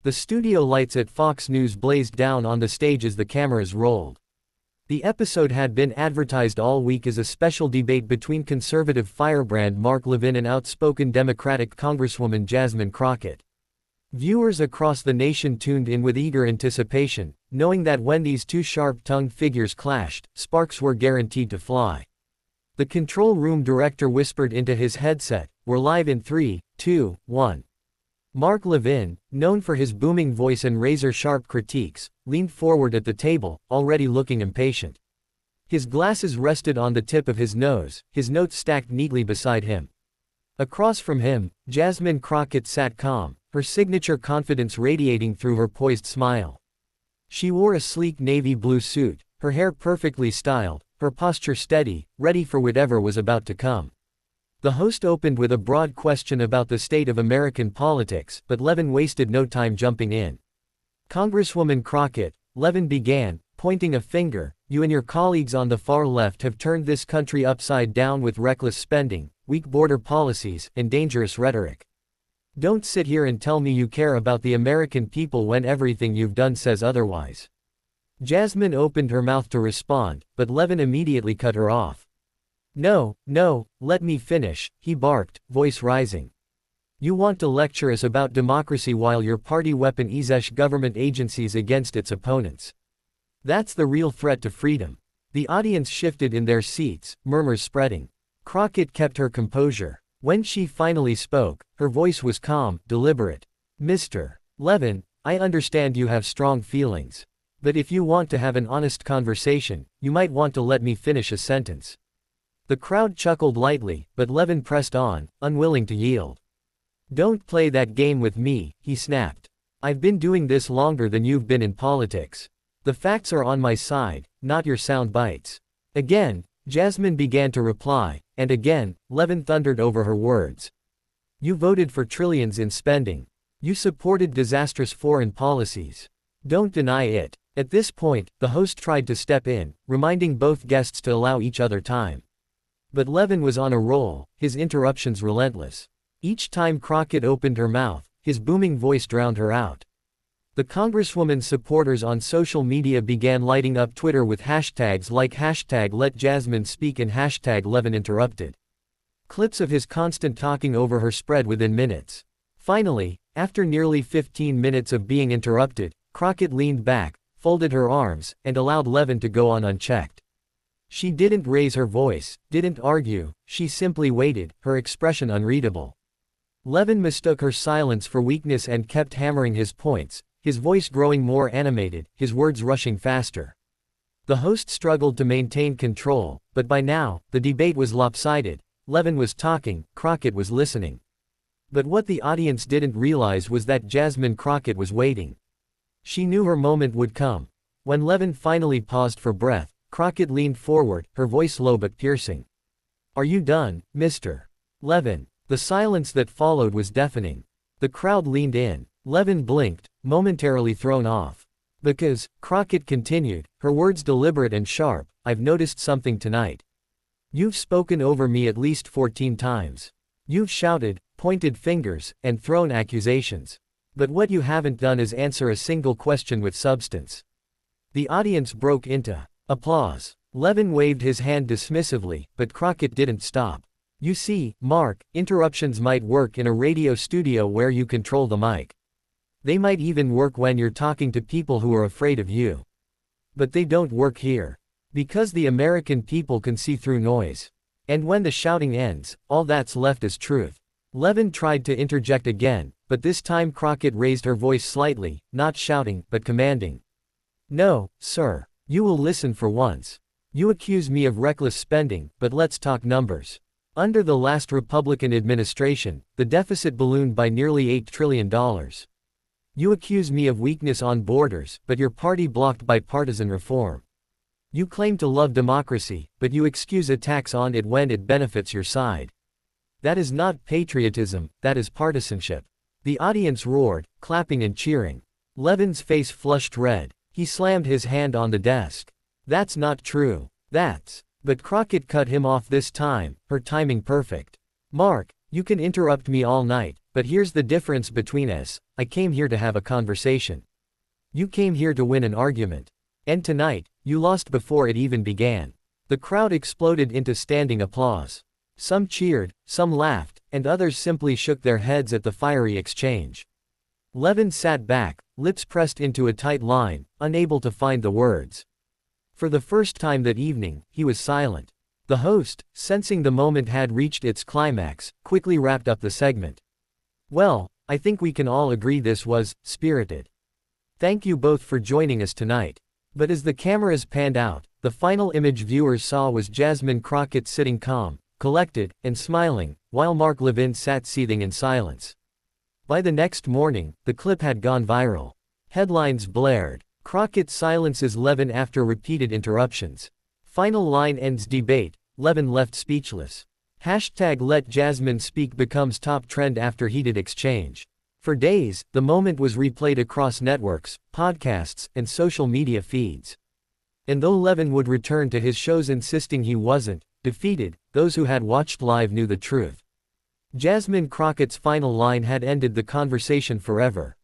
The studio lights at Fox News blazed down on the stage as the cameras rolled. The episode had been advertised all week as a special debate between conservative firebrand Mark Levin and outspoken Democratic Congresswoman Jasmine Crockett. Viewers across the nation tuned in with eager anticipation, knowing that when these two sharp-tongued figures clashed, sparks were guaranteed to fly. The control room director whispered into his headset, "We're live in 3, 2, 1. Mark Levin, known for his booming voice and razor-sharp critiques, leaned forward at the table, already looking impatient. His glasses rested on the tip of his nose, his notes stacked neatly beside him. Across from him, Jasmine Crockett sat calm, her signature confidence radiating through her poised smile. She wore a sleek navy blue suit, her hair perfectly styled, her posture steady, ready for whatever was about to come. The host opened with a broad question about the state of American politics, but Levin wasted no time jumping in. "Congresswoman Crockett," Levin began, pointing a finger, "you and your colleagues on the far left have turned this country upside down with reckless spending, weak border policies, and dangerous rhetoric. Don't sit here and tell me you care about the American people when everything you've done says otherwise." Jasmine opened her mouth to respond, but Levin immediately cut her off. "No, let me finish," he barked, voice rising. "You want to lecture us about democracy while your party weapons government agencies against its opponents. That's the real threat to freedom." The audience shifted in their seats, murmurs spreading. Crockett kept her composure. When she finally spoke, her voice was calm, deliberate. "Mr. Levin, I understand you have strong feelings. But if you want to have an honest conversation, you might want to let me finish a sentence." The crowd chuckled lightly, but Levin pressed on, unwilling to yield. "Don't play that game with me," he snapped. "I've been doing this longer than you've been in politics. The facts are on my side, not your sound bites." Again, Jasmine began to reply, and again, Levin thundered over her words. "You voted for trillions in spending. You supported disastrous foreign policies. Don't deny it." At this point, the host tried to step in, reminding both guests to allow each other time. But Levin was on a roll, his interruptions relentless. Each time Crockett opened her mouth, his booming voice drowned her out. The Congresswoman's supporters on social media began lighting up Twitter with hashtags like #LetJasmineSpeak and #LevinInterrupted. Clips of his constant talking over her spread within minutes. Finally, after nearly 15 minutes of being interrupted, Crockett leaned back, folded her arms, and allowed Levin to go on unchecked. She didn't raise her voice, didn't argue, she simply waited, her expression unreadable. Levin mistook her silence for weakness and kept hammering his points, his voice growing more animated, his words rushing faster. The host struggled to maintain control, but by now, the debate was lopsided. Levin was talking, Crockett was listening. But what the audience didn't realize was that Jasmine Crockett was waiting. She knew her moment would come. When Levin finally paused for breath, Crockett leaned forward, her voice low but piercing. "Are you done, Mr. Levin?" The silence that followed was deafening. The crowd leaned in. Levin blinked, momentarily thrown off. "Because," Crockett continued, her words deliberate and sharp, "I've noticed something tonight. You've spoken over me at least 14 times. You've shouted, pointed fingers, and thrown accusations. But what you haven't done is answer a single question with substance." The audience broke into applause. Levin waved his hand dismissively, but Crockett didn't stop. "You see, Mark, interruptions might work in a radio studio where you control the mic. They might even work when you're talking to people who are afraid of you. But they don't work here. Because the American people can see through noise. And when the shouting ends, all that's left is truth." Levin tried to interject again, but this time Crockett raised her voice slightly, not shouting, but commanding. "No, sir. You will listen for once. You accuse me of reckless spending, but let's talk numbers. Under the last Republican administration, the deficit ballooned by nearly $8 trillion. You accuse me of weakness on borders, but your party blocked bipartisan reform. You claim to love democracy, but you excuse attacks on it when it benefits your side. That is not patriotism, that is partisanship." The audience roared, clapping and cheering. Levin's face flushed red. He slammed his hand on the desk. "That's not true. That's..." But Crockett cut him off this time, her timing perfect. "Mark, you can interrupt me all night, but But here's the difference between us: I came here to have a conversation. You came here to win an argument. And tonight, you lost before it even began." The crowd exploded into standing applause. Some cheered, some laughed, and others simply shook their heads at the fiery exchange. Levin sat back, lips pressed into a tight line, unable to find the words. For the first time that evening, he was silent. The host, sensing the moment had reached its climax, quickly wrapped up the segment. "Well, I think we can all agree this was spirited. Thank you both for joining us tonight." But as the cameras panned out, the final image viewers saw was Jasmine Crockett sitting calm, collected, and smiling, while Mark Levin sat seething in silence. By the next morning, the clip had gone viral. Headlines blared: "Crockett silences Levin after repeated interruptions. Final line ends debate, Levin left speechless." Hashtag Let Jasmine Speak becomes top trend after heated exchange. For days, the moment was replayed across networks, podcasts, and social media feeds. And though Levin would return to his shows insisting he wasn't defeated, those who had watched live knew the truth. Jasmine Crockett's final line had ended the conversation forever.